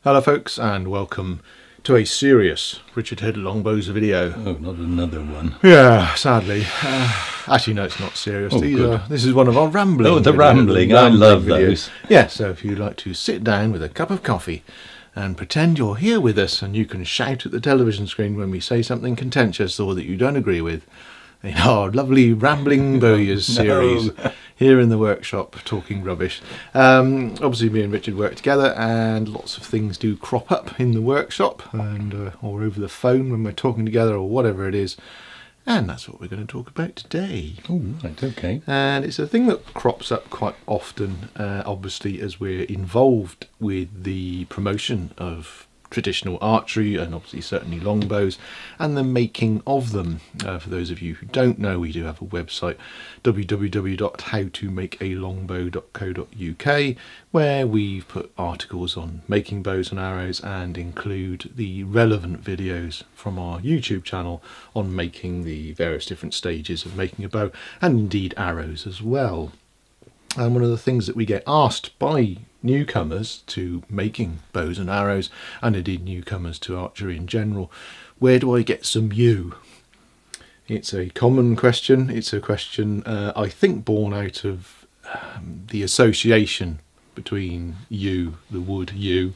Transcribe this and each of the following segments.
Hello folks, and welcome to a serious Richard Head Longbows video. Oh, not another one. Yeah, sadly. Actually, no, it's not serious. Oh, This is one of our rambling. Oh, the rambling. I love those. Yeah, so if you'd like to sit down with a cup of coffee and pretend you're here with us and you can shout at the television screen when we say something contentious or that you don't agree with, in our lovely Rambling Bowyers series here in the workshop talking rubbish. Obviously me and Richard work together and lots of things do crop up in the workshop and or over the phone when we're talking together or whatever it is, and that's what we're going to talk about today. Oh, right, okay. And it's a thing that crops up quite often, obviously, as we're involved with the promotion of traditional archery and obviously certainly longbows and the making of them. For those of you who don't know, we do have a website, www.howtomakealongbow.co.uk, where we've put articles on making bows and arrows and include the relevant videos from our YouTube channel on making the various different stages of making a bow and indeed arrows as well. And one of the things that we get asked by newcomers to making bows and arrows, and indeed newcomers to archery in general, where do I get some yew? It's a common question. It's a question I think born out of the association between yew, the wood yew,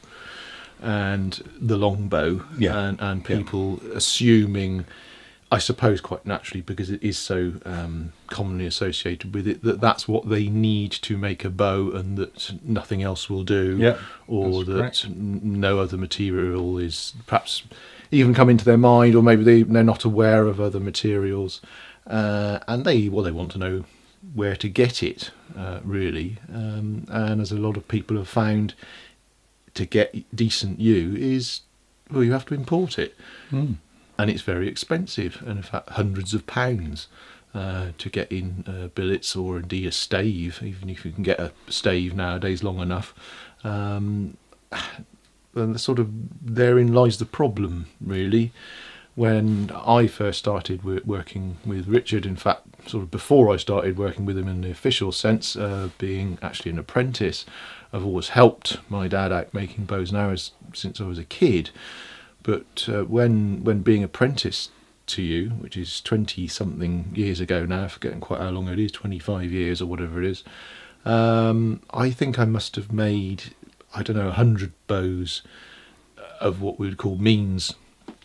and the longbow, and people assuming, I suppose quite naturally because it is so commonly associated with it, that that's what they need to make a bow and that nothing else will do, or that correct. No other material is perhaps even come into their mind, or maybe they're not aware of other materials, and they want to know where to get it, really, and as a lot of people have found, to get decent yew is, well, you have to import it. And it's very expensive, and in fact hundreds of pounds to get in billets or indeed a stave, even if you can get a stave nowadays long enough. And therein lies the problem, really. When I first started working with Richard, in fact, sort of before I started working with him in the official sense, being actually an apprentice, I've always helped my dad out making bows and arrows since I was a kid. But when being apprenticed to you, which is 20-something years ago now, forgetting quite how long it is, 25 years or whatever it is, I think I must have made, 100 bows of what we would call means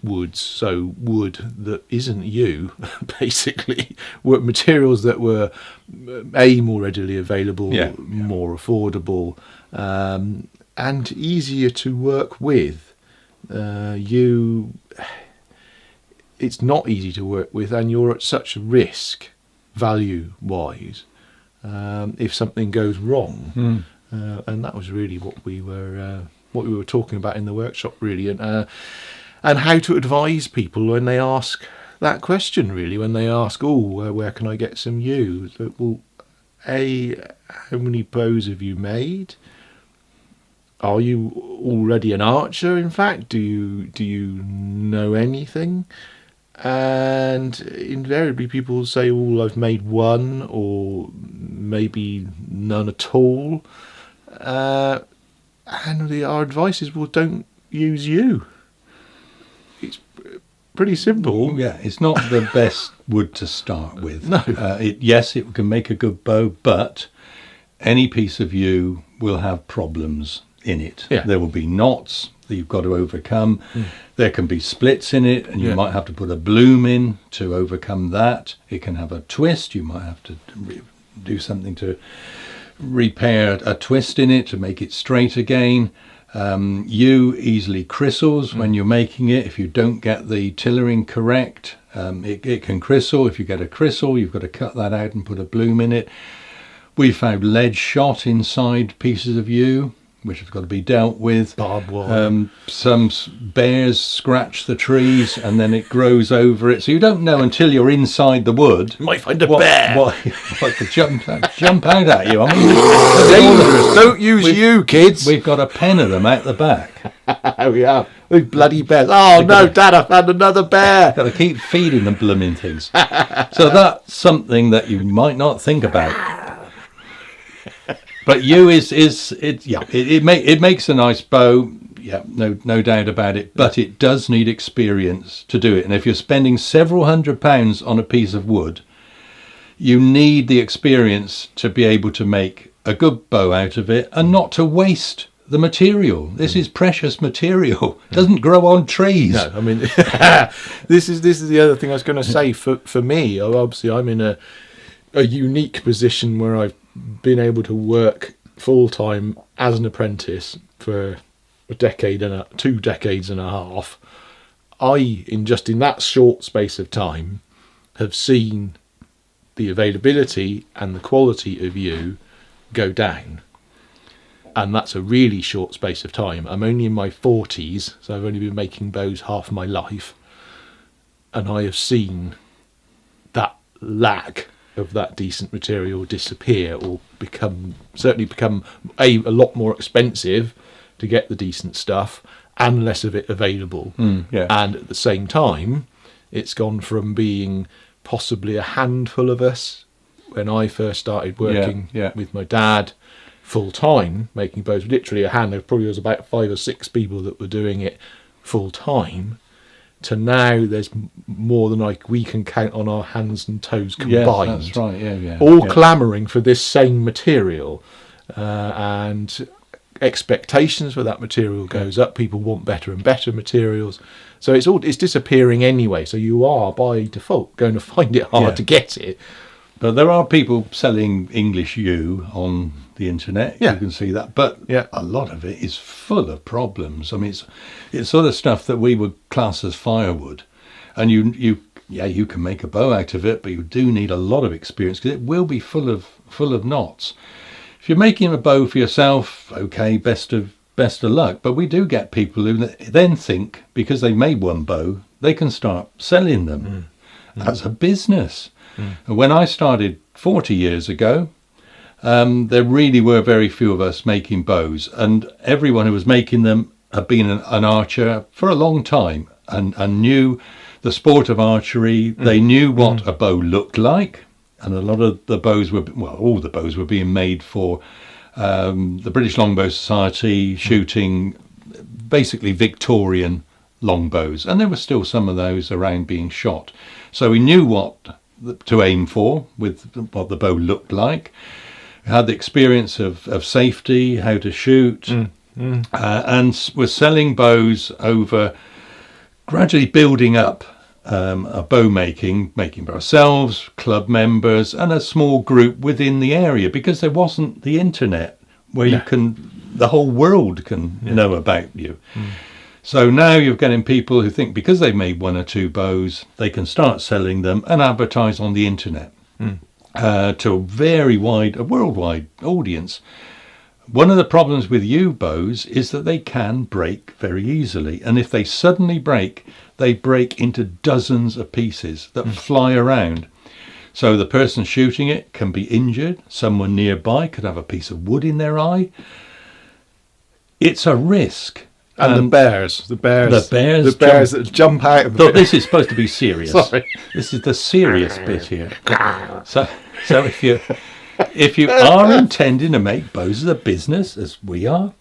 woods, so wood that isn't yew, basically, were materials that were more readily available, more affordable, and easier to work with. It's not easy to work with, and you're at such risk value wise if something goes wrong, and that was really what we were talking about in the workshop, really, and how to advise people when they ask that question, really, when they ask, where can I get some yew? So, well, how many bows have you made? Are you already an archer, in fact? Do you know anything? And invariably people will say, I've made one, or maybe none at all. And our advice is, don't use yew. It's pretty simple. Yeah, it's not the best wood to start with. No. Yes, it can make a good bow, but any piece of yew will have problems in it. There will be knots that you've got to overcome. There can be splits in it, and you might have to put a bloom in to overcome that. It can have a twist. You might have to do something to repair a twist in it to make it straight again. Yew easily crystals when you're making it. If you don't get the tillering correct, it can crystal. If you get a crystal, you've got to cut that out and put a bloom in it. We found lead shot inside pieces of yew, which have got to be dealt with. Barbed wire. Some bears scratch the trees and then it grows over it. So you don't know until you're inside the wood. You might find a bear. What could jump out at you. I mean, dangerous. Don't use yew, kids. We've got a pen of them out the back. We have. Those bloody bears. Oh, no, Dad, I found another bear. Got to keep feeding them blooming things. So that's something that you might not think about. But yew it makes a nice bow. Yeah, no doubt about it. But it does need experience to do it. And if you're spending several £100s on a piece of wood, you need the experience to be able to make a good bow out of it and not to waste the material. This is precious material. It doesn't grow on trees. No, I mean, this is the other thing I was going to say. For me, obviously, I'm in a unique position where I've been able to work full time as an apprentice for a decade and 2 decades and a half. In that short space of time, have seen the availability and the quality of you go down. And that's a really short space of time. I'm only in my 40s, so I've only been making bows half my life. And I have seen that lack of that decent material disappear or become a lot more expensive to get the decent stuff and less of it available. And at the same time, it's gone from being possibly a handful of us when I first started working with my dad full time making bows, literally a hand. There probably was about 5 or 6 people that were doing it full time, to now there's more than we can count on our hands and toes combined. That's right. All clamouring for this same material, and expectations for that material goes up. People want better and better materials, so it's disappearing anyway. So you are by default going to find it hard to get it. But there are people selling English yew on the internet. You can see that. But a lot of it is full of problems. I mean, it's sort of stuff that we would class as firewood. And you can make a bow out of it, but you do need a lot of experience because it will be full of knots. If you're making a bow for yourself, okay, best of luck. But we do get people who then think, because they made one bow, they can start selling them as a business. And when I started 40 years ago, there really were very few of us making bows, and everyone who was making them had been an archer for a long time and knew the sport of archery. They knew what a bow looked like, and a lot of the bows all the bows were being made for the British Longbow Society, shooting basically Victorian longbows, and there were still some of those around being shot. So we knew what to aim for with what the bow looked like. We had the experience of safety, how to shoot, and we're selling bows over, gradually building up a bow making for ourselves, club members, and a small group within the area, because there wasn't the internet where the whole world can know about you. So now you're getting people who think because they've made 1 or 2 bows, they can start selling them and advertise on the internet to a worldwide audience. One of the problems with yew bows is that they can break very easily. And if they suddenly break, they break into dozens of pieces that fly around. So the person shooting it can be injured. Someone nearby could have a piece of wood in their eye. It's a risk. And the bears that jump out of it. This is supposed to be serious. Sorry. This is the serious bit here. So if you are intending to make bows as a business, as we are,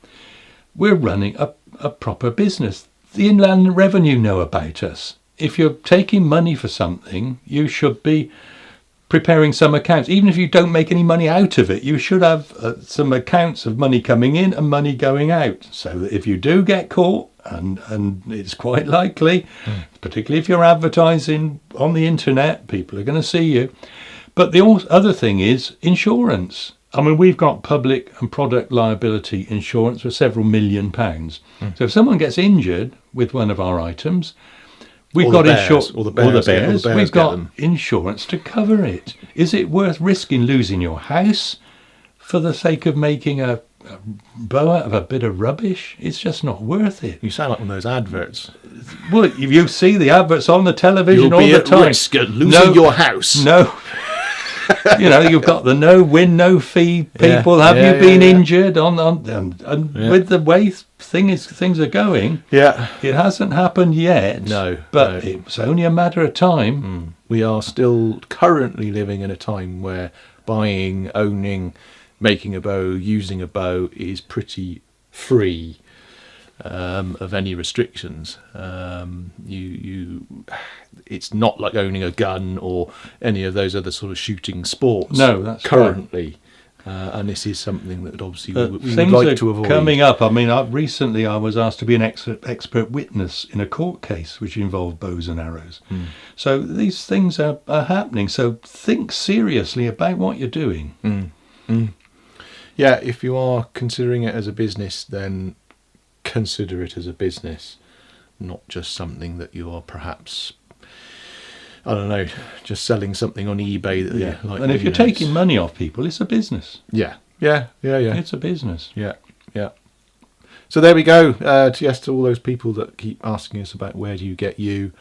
we're running a proper business. The Inland Revenue know about us. If you're taking money for something, you should be preparing some accounts. Even if you don't make any money out of it, you should have some accounts of money coming in and money going out, so that if you do get caught, and it's quite likely, particularly if you're advertising on the internet, people are going to see you. But the other thing is insurance. I mean, we've got public and product liability insurance for several £1 million. So if someone gets injured with one of our items, we've got insurance. All the bears. We've got insurance to cover it. Is it worth risking losing your house for the sake of making a bow out of a bit of rubbish? It's just not worth it. You sound like one of those adverts. Well, you see the adverts on the television all the time. You'll be at risk of losing your house. No. You've got the no win, no fee people. Have you been injured with the way things are going? It hasn't happened yet. No, but it's only a matter of time. We are still currently living in a time where buying, owning, making a bow, using a bow is pretty free. of any restrictions. It's not like owning a gun or any of those other sort of shooting sports. No, that's currently. Right. And this is something that obviously we would like to avoid. Coming up, I mean, recently I was asked to be an expert witness in a court case which involved bows and arrows. So these things are happening. So think seriously about what you're doing. Yeah, if you are considering it as a business, then consider it as a business, not just something that you are perhaps, I don't know, just selling something on eBay. That like, and if you're taking money off people, it's a business. Yeah. It's a business. Yeah. So there we go. To all those people that keep asking us about where do you get you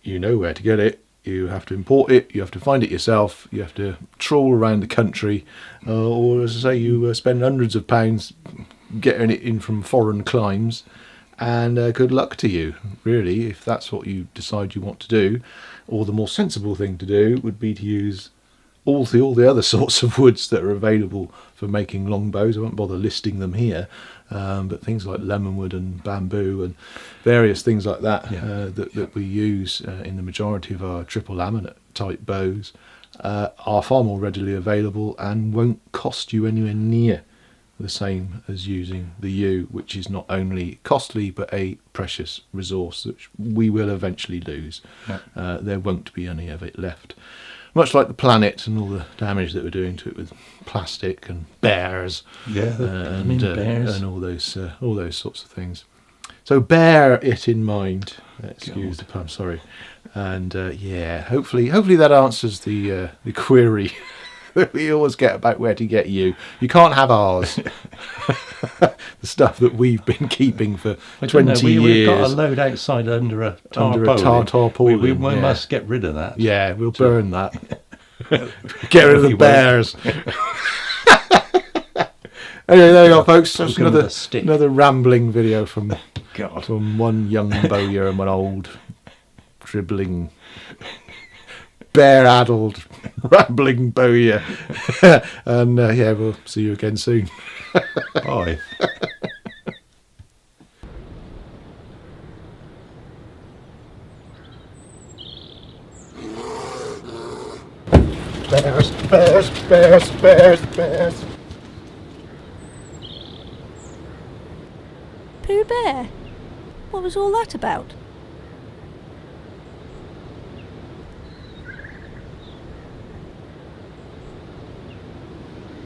know where to get it. You have to import it. You have to find it yourself. You have to trawl around the country, or as I say, you spend hundreds of pounds getting it in from foreign climes. And good luck to you, really, if that's what you decide you want to do. Or the more sensible thing to do would be to use all the other sorts of woods that are available for making longbows. I won't bother listing them here, but things like lemonwood and bamboo and various things like that that we use in the majority of our triple laminate type bows are far more readily available and won't cost you anywhere near the same as using the yew, which is not only costly but a precious resource which we will eventually lose. There won't be any of it left, much like the planet and all the damage that we're doing to it with plastic and bears, bears and all those sorts of things. So bear it in mind. Excuse the pun, sorry. And hopefully that answers the query that we always get about where to get you. You can't have ours. The stuff that we've been keeping for 20 years. We've got a load outside under a tarpaulin. We must get rid of that. Yeah, we'll burn that. Get rid of the bears. Anyway, there you go, folks. That's another rambling video from one young bowyer and one old dribbling bear-addled rambling bowyer. And we'll see you again soon. Bye. Bears. Pooh Bear? What was all that about?